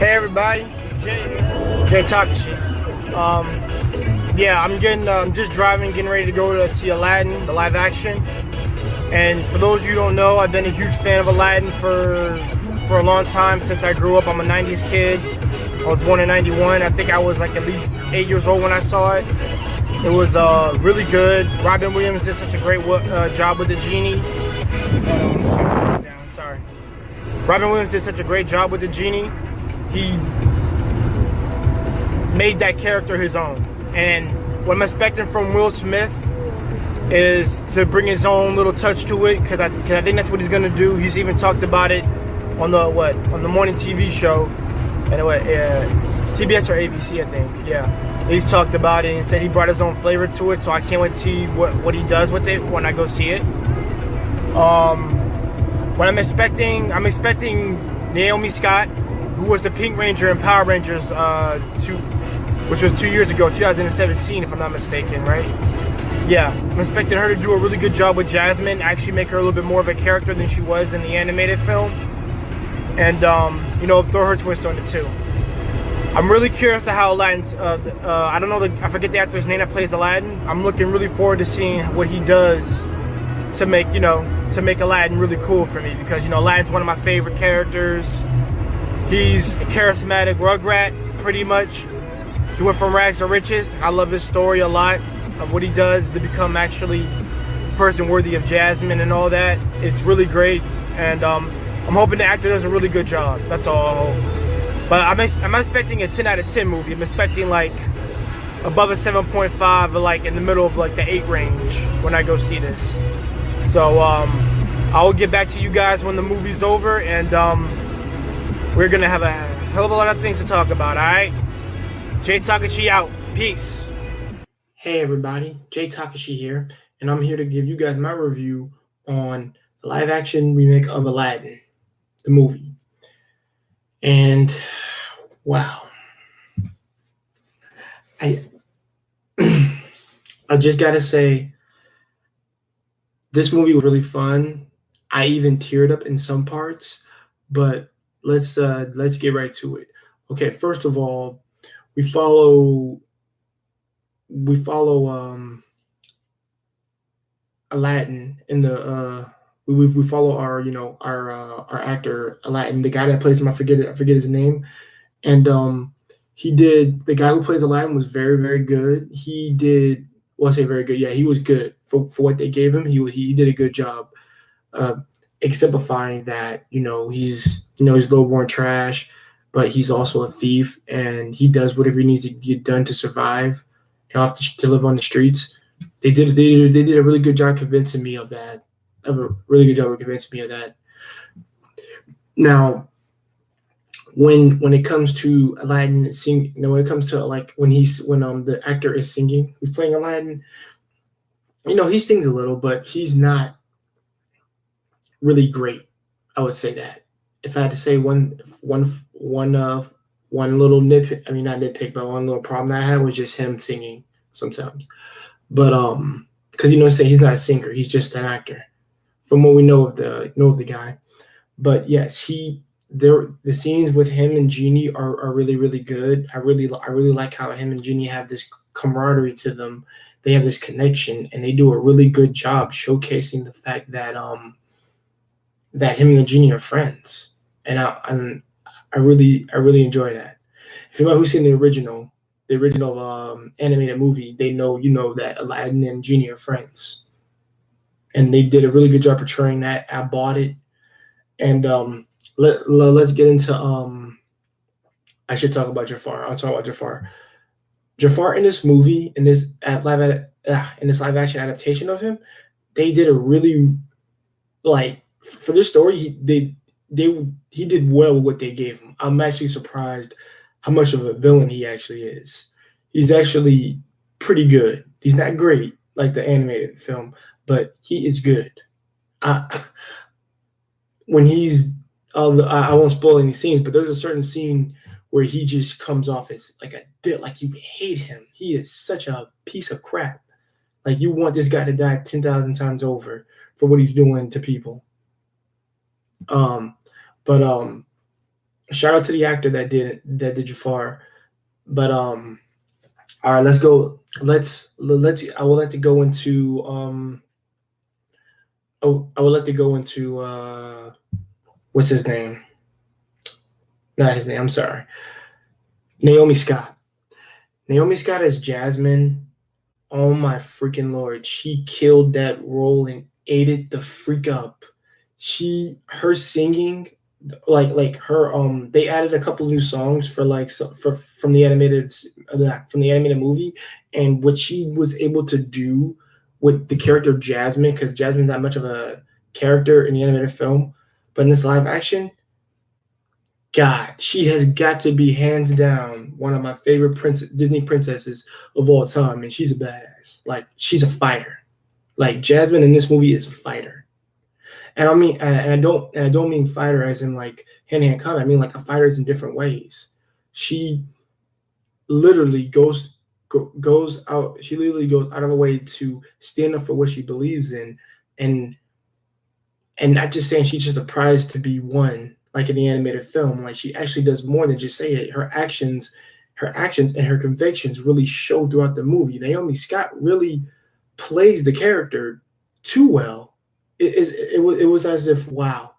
Hey everybody, Jay Takashi. Yeah, I'm just driving, getting ready to go to see Aladdin, the live action. And for those of you who don't know, I've been a huge fan of Aladdin for a long time since I grew up. I'm a '90s kid. I was born in '91. I think I was like at least 8 years old when I saw it. It was really good. Robin Williams did such a great job with the genie. Sorry. Robin Williams did such a great job with the genie. He made that character his own. And what I'm expecting from Will Smith is to bring his own little touch to it, because I think that's what he's gonna do. He's even talked about it on the morning TV show, and CBS or ABC, I think. Yeah, he's talked about it and said he brought his own flavor to it. So I can't wait to see what he does with it when I go see it. What I'm expecting Naomi Scott, who was the Pink Ranger in Power Rangers, which was 2 years ago, 2017, if I'm not mistaken, right? Yeah, I'm expecting her to do a really good job with Jasmine, actually make her a little bit more of a character than she was in the animated film, and throw her twist on it too. I'm really curious to how Aladdin. I don't know I forget the actor's name that plays Aladdin. I'm looking really forward to seeing what he does to make Aladdin really cool for me, because Aladdin's one of my favorite characters. He's a charismatic rugrat, pretty much. He went from rags to riches. I love his story a lot, of what he does to become actually a person worthy of Jasmine and all that. It's really great, and I'm hoping the actor does a really good job. That's all I hope. But I'm expecting a 10 out of 10 movie. I'm expecting like above a 7.5, or like in the middle of like the 8 range when I go see this. So I will get back to you guys when the movie's over, and we're gonna have a hell of a lot of things to talk about. All right, Jay Takashi out. Peace. Hey everybody, Jay Takashi here, and I'm here to give you guys my review on the live action remake of Aladdin, the movie. And wow, I just gotta say, this movie was really fun. I even teared up in some parts, but let's get right to it. Okay, first of all, we follow Aladdin in the we follow our actor Aladdin, the guy that plays him. I forget his name, and the guy who plays Aladdin was very, very good. He did, well, I say very good. Yeah, he was good for what they gave him. He did a good job exemplifying that he's low-born trash, but he's also a thief, and he does whatever he needs to get done to survive, to live on the streets. They did a really good job convincing me of that. Now, when it comes to Aladdin when it comes to like when the actor is singing, who's playing Aladdin, he sings a little, but he's not really great. I would say that. If I had to say one little nitpick, I mean not nitpick, but one little problem that I had was just him singing sometimes. But because say he's not a singer, he's just an actor. From what we know of the guy. But yes, the scenes with him and Genie are really, really good. I really like how him and Genie have this camaraderie to them. They have this connection, and they do a really good job showcasing the fact that that him and the Genie are friends. And I really enjoy that. If anybody who's seen the original animated movie, they know that Aladdin and Genie are friends, and they did a really good job portraying that. I bought it, and let's get into I should talk about Jafar. I'll talk about Jafar. Jafar in this movie, in this live action adaptation of him, they did a really, like, for this story, he did well with what they gave him. I'm actually surprised how much of a villain he actually is. He's actually pretty good. He's not great like the animated film, but he is good. When he's, I won't spoil any scenes, but there's a certain scene where he just comes off as like a bit like you hate him. He is such a piece of crap. Like, you want this guy to die 10,000 times over for what he's doing to people. shout out to the actor that did Jafar. But all right, let's go. Let's. I would like to go into I would like to go into what's his name? Not his name. I'm sorry. Naomi Scott. Naomi Scott as Jasmine. Oh my freaking lord, she killed that role and ate it the freak up. Her singing, like her they added a couple new songs for like for from the animated movie, and what she was able to do with the character Jasmine, because Jasmine's not much of a character in the animated film, but in this live action, God, she has got to be hands down one of my favorite Disney princesses of all time, and she's a badass. Like she's a fighter. Like Jasmine in this movie is a fighter, and I mean, and I don't mean fighter as in like hand to hand combat. I mean like a fighter is in different ways. She literally goes out. She literally goes out of her way to stand up for what she believes in, and not just saying she's just a prize to be won like in the animated film. Like she actually does more than just say it. Her actions and her convictions really show throughout the movie. Naomi Scott really plays the character too well. It was as if, wow,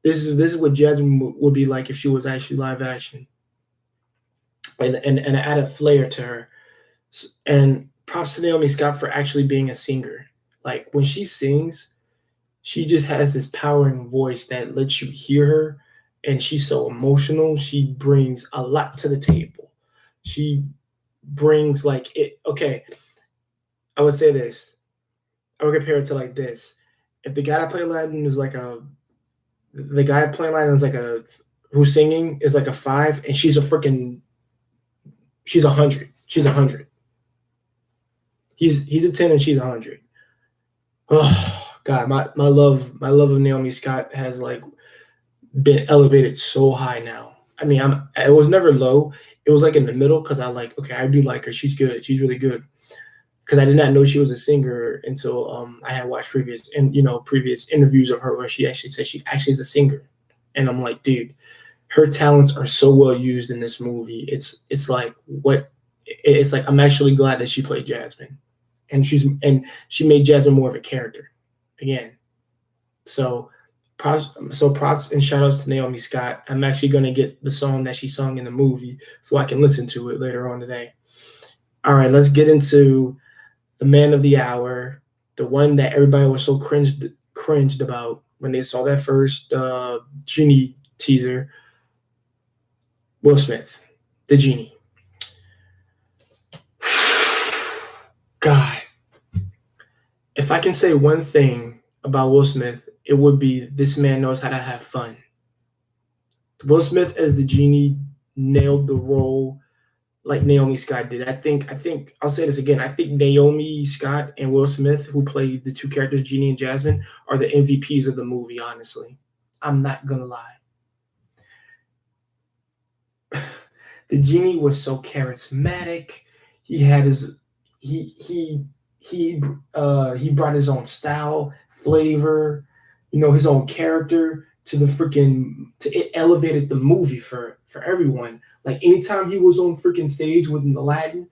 this is what Jasmine would be like if she was actually live action, and an added flair to her. And props to Naomi Scott for actually being a singer. Like when she sings, she just has this powering voice that lets you hear her, and she's so emotional. She brings a lot to the table. She brings like it. Okay, I would say this. I would compare it to like this. If the guy that played Aladdin is like the guy playing Aladdin is like who's singing is like a 5, and she's she's 100. She's 100. He's a 10 and she's 100. Oh God, my love of Naomi Scott has like been elevated so high now. I mean, it was never low. It was like in the middle because I do like her. She's good. She's really good. Because I did not know she was a singer until I had watched previous interviews of her where she actually said she actually is a singer, and I'm like, dude, her talents are so well used in this movie. It's like I'm actually glad that she played Jasmine, and she made Jasmine more of a character again. So props and shout outs to Naomi Scott. I'm actually going to get the song that she sung in the movie so I can listen to it later on today. All right, let's get into the man of the hour, the one that everybody was so cringed about when they saw that first Genie teaser. Will Smith, the Genie. God, if I can say one thing about Will Smith, it would be this man knows how to have fun. Will Smith as the Genie nailed the role like Naomi Scott did. I think I'll say this again. I think Naomi Scott and Will Smith, who played the two characters, Genie and Jasmine, are the MVPs of the movie, honestly. I'm not gonna lie. The Genie was so charismatic. He had his he brought his own style, flavor, his own character to it elevated the movie for everyone. Like anytime he was on freaking stage with Aladdin,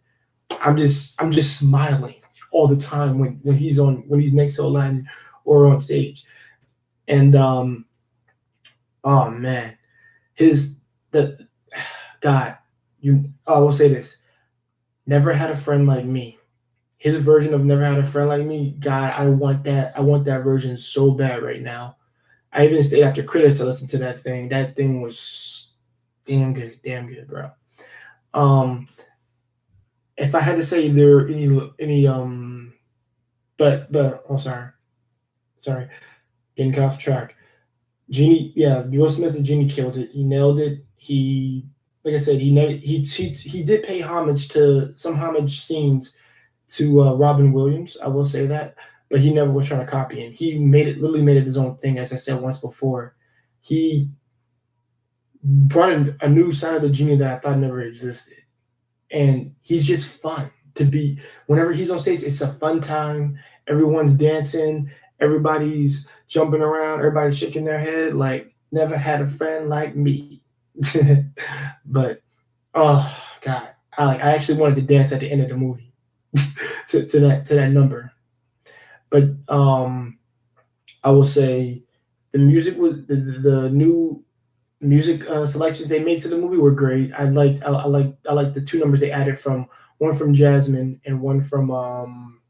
I'm just smiling all the time when he's next to Aladdin or on stage. And oh man, I will say this. Never Had a Friend Like Me. His version of Never Had a Friend Like Me, God, I want that version so bad right now. I even stayed after credits to listen to that thing. That thing was damn good, bro. If I had to say there any but oh sorry, getting off track. Genie, yeah, Will Smith and Genie killed it. He nailed it. He, like I said, he did pay some homage scenes to Robin Williams. I will say that, but he never was trying to copy him. He literally made it his own thing. As I said once before, he brought a new side of the Genie that I thought never existed, and he's just fun to be. Whenever he's on stage, it's a fun time. Everyone's dancing. Everybody's jumping around. Everybody's shaking their head like never had a friend like me. But oh god, I actually wanted to dance at the end of the movie to that number. But I will say the music was the new music selections they made to the movie were great. I liked the two numbers they added from one from Jasmine and one from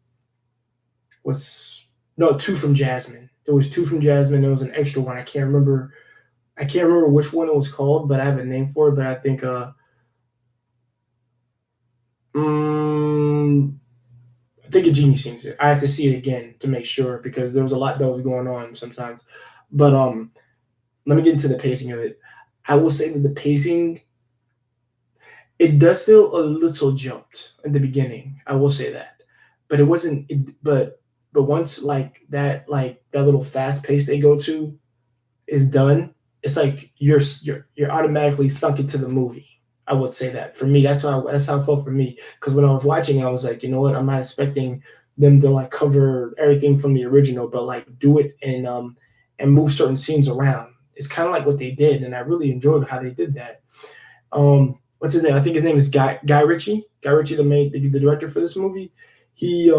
what's no two from Jasmine. There was two from Jasmine. There was an extra one. I can't remember which one it was called, but I have a name for it. But I think mm, I think a genie sings it. I have to see it again to make sure because there was a lot that was going on sometimes. But let me get into the pacing of it. I will say that the pacing it does feel a little jumped in the beginning. I will say that, but it wasn't. But once like that little fast pace they go to is done, it's like you're automatically sunk into the movie. I would say that for me, that's how it felt for me. Because when I was watching, I was like, you know what, I'm not expecting them to like cover everything from the original, but like do it and move certain scenes around. It's kind of like what they did, and I really enjoyed how they did that. What's his name? I think his name is Guy Ritchie. Guy Ritchie, the director for this movie. He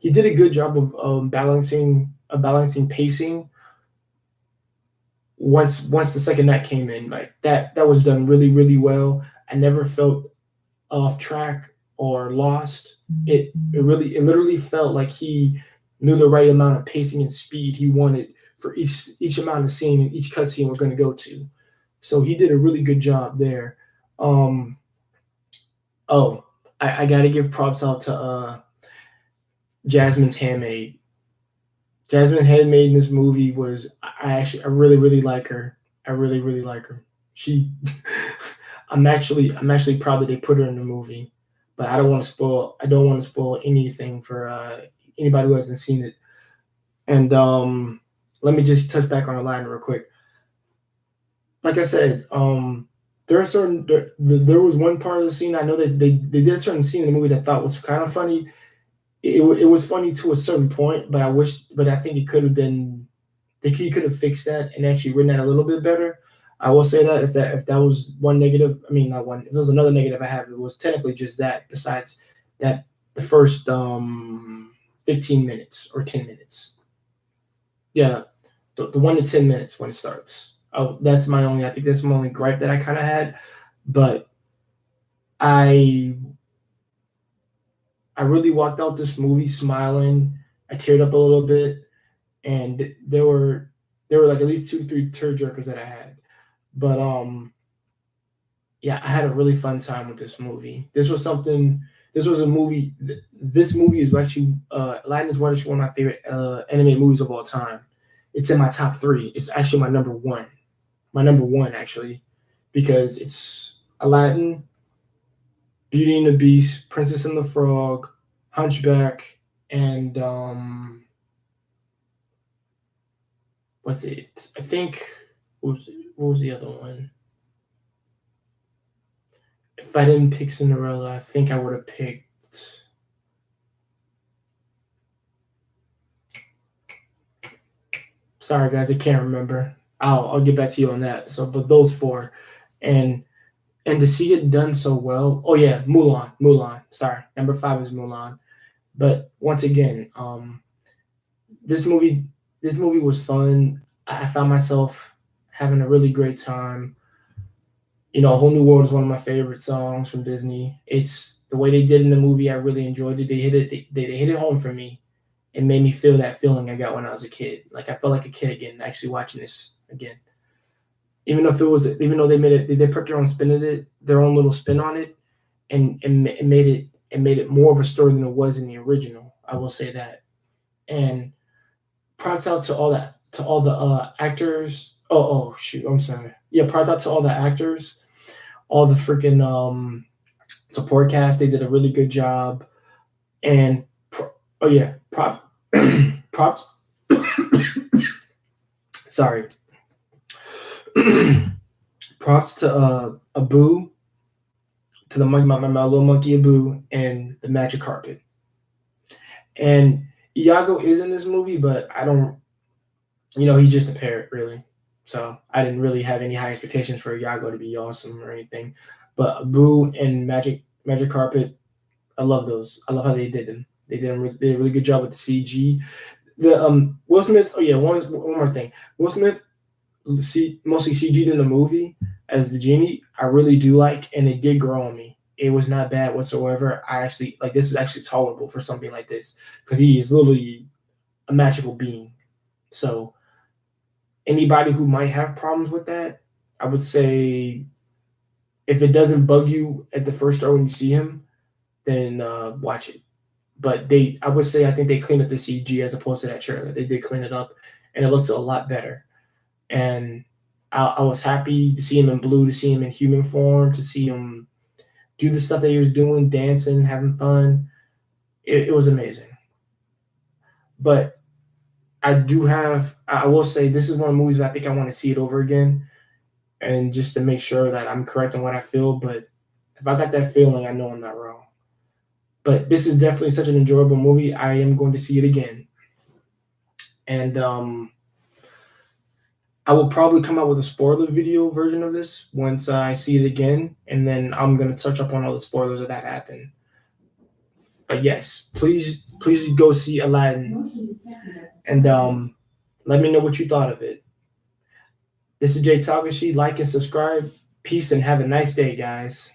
did a good job of balancing pacing once the second night came in, like that was done really really well. I never felt off track or lost. It literally felt like he knew the right amount of pacing and speed he wanted for each amount of scene and each cutscene we're going to go to. So he did a really good job there. Um, oh, I got to give props out to Jasmine's handmaid. Jasmine Handmaid in this movie was I really really like her. I really really like her. She I'm actually proud that they put her in the movie, but I don't want to spoil anything for anybody who hasn't seen it. And let me just touch back on the line real quick. Like I said, there was one part of the scene I know that they did a certain scene in the movie that I thought was kind of funny. It was funny to a certain point, but I think it could have been, he could have fixed that and actually written that a little bit better. I will say that if that was one negative, I mean not one. If there was another negative I have, it was technically just that. Besides that, the first 15 minutes or 10 minutes, yeah, the 1 to 10 minutes when it starts. Oh, that's my only. I think that's my only gripe that I kind of had, but I I really walked out this movie smiling. I teared up a little bit, and there were like at least two, three tearjerkers that I had. But yeah, I had a really fun time with this movie. This was something. This was a movie. This movie is actually Aladdin is one of my favorite animated movies of all time. It's in my top three. It's actually my number one. My number one actually, because it's Aladdin, Beauty and the Beast, Princess and the Frog, Hunchback, and what's it? I think what was the other one? If I didn't pick Cinderella, I think I would have picked. Sorry guys, I can't remember. I'll get back to you on that. So, but those four, and and to see it done so well. Oh yeah, Mulan. Sorry, number five is Mulan. But once again, this movie this movie was fun. I found myself having a really great time. A whole new world is one of my favorite songs from Disney. It's the way they did in the movie. I really enjoyed it. They hit it home for me. It made me feel that feeling I got when I was a kid. Like I felt like a kid again, actually watching this again. Even though they made it, they put their own little spin on it, and it made it more of a story than it was in the original. I will say that. And props out to all the actors. Oh shoot, I'm sorry. Yeah, props out to all the actors, all the freaking support cast. They did a really good job. And oh yeah, props. Sorry. Props to Abu, to the monkey, my little monkey Abu, and the magic carpet. And Iago is in this movie, but I don't. He's just a parrot, really. So I didn't really have any high expectations for Yago to be awesome or anything. But Boo and Magic Carpet, I love those. I love how they did them. They did a really good job with the CG. The Will Smith. Oh yeah, one more thing. Will Smith, mostly CG'd in the movie as the genie. I really do like, and it did grow on me. It was not bad whatsoever. I actually like this is actually tolerable for something like this because he is literally a magical being. So anybody who might have problems with that, I would say if it doesn't bug you at the first start when you see him, then watch it. But I would say, I think they cleaned up the CG as opposed to that trailer. They did clean it up, and it looks a lot better. And I was happy to see him in blue, to see him in human form, to see him do the stuff that he was doing, dancing, having fun. It was amazing. But I will say this is one of the movies that I think I want to see it over again, and just to make sure that I'm correct on what I feel. But if I got that feeling, I know I'm not wrong. But this is definitely such an enjoyable movie. I am going to see it again. And I will probably come out with a spoiler video version of this once I see it again. And then I'm going to touch up on all the spoilers of that happen. But yes, please go see Aladdin. And let me know what you thought of it. This is Za Takashi. Like and subscribe. Peace and have a nice day, guys.